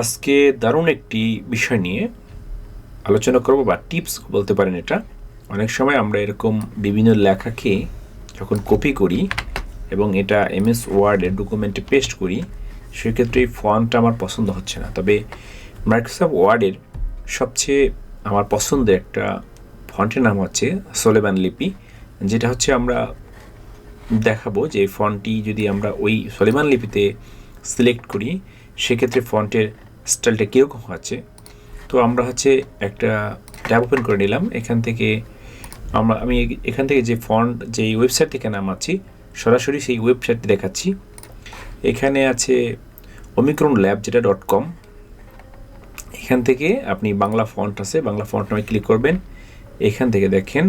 আজকে দারুণ একটি বিষয় নিয়ে আলোচনা করব বা টিপস বলতে পারেন এটা। অনেক সময় আমরা এরকম বিভিন্ন লেখাকে যখন কপি করি এবং এটা এমএস ওয়ার্ডের ডকুমেন্টে পেস্ট করি, সেক্ষেত্রে এই ফন্টটা আমার পছন্দ হচ্ছে না। তবে মাইক্রোসফট ওয়ার্ডের সবচেয়ে আমার পছন্দের একটা ফন্টের নাম হচ্ছে সোলেমান লিপি, যেটা হচ্ছে আমরা দেখাবো যে ফন্টটি যদি আমরা ওই সোলেমান লিপিতে সিলেক্ট করি সেক্ষেত্রে ফন্টের স্টাইলটা কীরকম হচ্ছে। তো আমরা হচ্ছে একটা ট্যাব ওপেন করে নিলাম। এখান থেকে আমি এখান থেকে যে ফন্ট যেই ওয়েবসাইট থেকে নামাচ্ছি সরাসরি সেই ওয়েবসাইটটি দেখাচ্ছি। এখানে আছে ওমিক্রন ল্যাব যেটা .com। এখান থেকে আপনি বাংলা ফন্ট আছে, বাংলা ফন্ট নামে ক্লিক করবেন। এখান থেকে দেখেন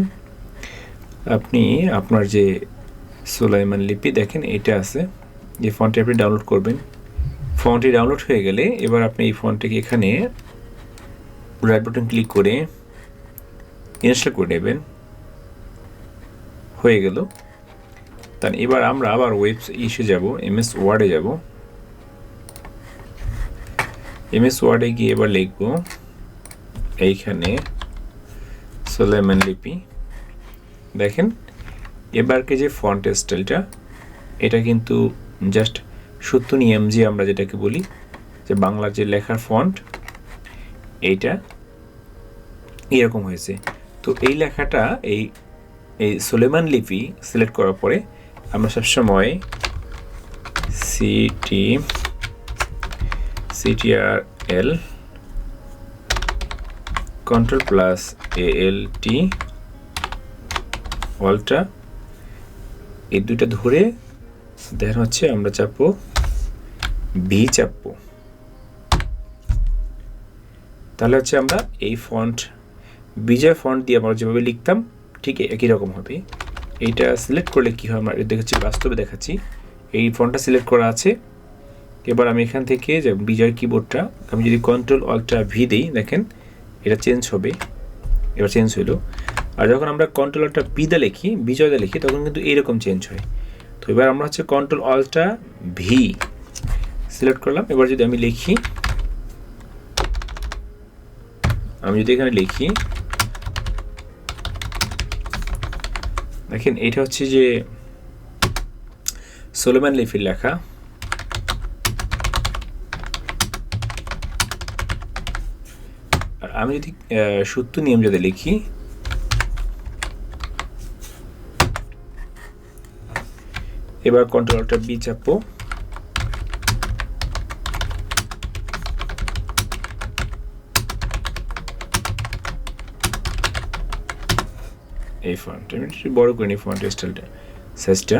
আপনি আপনার যে সোলাইমান লিপি দেখেন এটা আছে, যে ফন্টটি আপনি ডাউনলোড করবেন। ফন্টটি ডাউনলোড হয়ে গেলে এবার আপনি এই ফন্টটিকে এখানে রাইট বাটন ক্লিক করে ইনস্টল করে নেবেন। হয়ে গেল। তাহলে এবার আমরা আবার ইসে যাব, এমএস ওয়ার্ডে যাব। এমএস ওয়ার্ডে গিয়ে এবার লিখব এইখানে সোলাইমান লিপি। দেখেন এবারকে যে ফন্ট স্টাইলটা এটা কিন্তু জাস্ট সুতুনি এমজি আমরা যেটাকে বলি, যে বাংলার যে লেখার ফন্ট এইটা এরকম হয়েছে। তো এই লেখাটা এই সোলেমান লিপি সিলেক্ট করার পরে আমরা সবসময় CTRL Ctrl+ALT অল্টা এই দুইটা ধরে দেখা হচ্ছে আমরা চাপবো ভি চাপবো। তাহলে হচ্ছে আমরা এই ফন্ট বিজয় ফন্ট দিয়ে আমরা যেভাবে লিখতাম ঠিক একই রকম হবে। এইটা সিলেক্ট করলে কী হয় আমরা দেখাচ্ছি, বাস্তবে দেখাচ্ছি। এই ফন্টটা সিলেক্ট করা আছে। এবার আমি এখান থেকে যে বিজয় কিবোর্ডটা আমি যদি Ctrl+Alt+V দিই দেখেন এটা চেঞ্জ হবে। এবার চেঞ্জ হইলো। আর যখন আমরা Ctrl+Alt+V দিয়ে লিখি, বিজয় দিয়ে লিখি, তখন কিন্তু এইরকম চেঞ্জ হয়। তো এবার আমরা হচ্ছে Ctrl+Alt+V সিলেক্ট করলাম। এবার যদি আমি লিখি, আমি যদি এখানে লিখি দেখেন এটা হচ্ছে যে সোলেমান লিপির লেখা। আর আমি যদি সূত্র নিয়ম যদি লিখি, এবার Ctrl+Alt+V চাপবো। এই ফন্ট আমি একটু বড় করে নিই ফন্ট স্টাইলটা সাইজটা।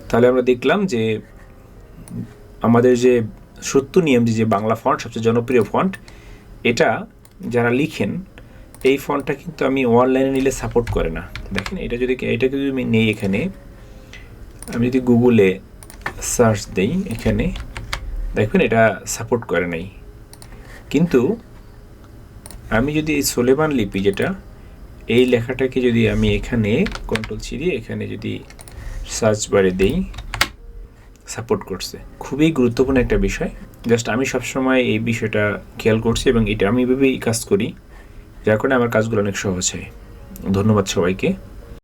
তাহলে আমরা দেখলাম যে আমাদের যে সত্য নিয়ম যে বাংলা ফন্ট সবচেয়ে জনপ্রিয় ফন্ট, এটা যারা লিখেন এই ফন্টটা কিন্তু আমি অনলাইনে নিলে সাপোর্ট করে না। দেখেন এটাকে যদি আমি নেই, এখানে আমি যদি গুগলে সার্চ দিই এখানে দেখবেন এটা সাপোর্ট করে নাই। কিন্তু আমি যদি এই সোলেমান লিপি যেটা এই লেখাটাকে যদি আমি এখানে Ctrl+C দিয়ে এখানে যদি সার্চ বারে দেই সাপোর্ট করছে। খুবই গুরুত্বপূর্ণ একটা বিষয়। জাস্ট আমি সবসময় এই বিষয়টা খেয়াল করছি এবং এটা আমি এভাবেই কাজ করি, যার কারণে আমার কাজগুলো অনেক সহজ হয়। ধন্যবাদ সবাইকে।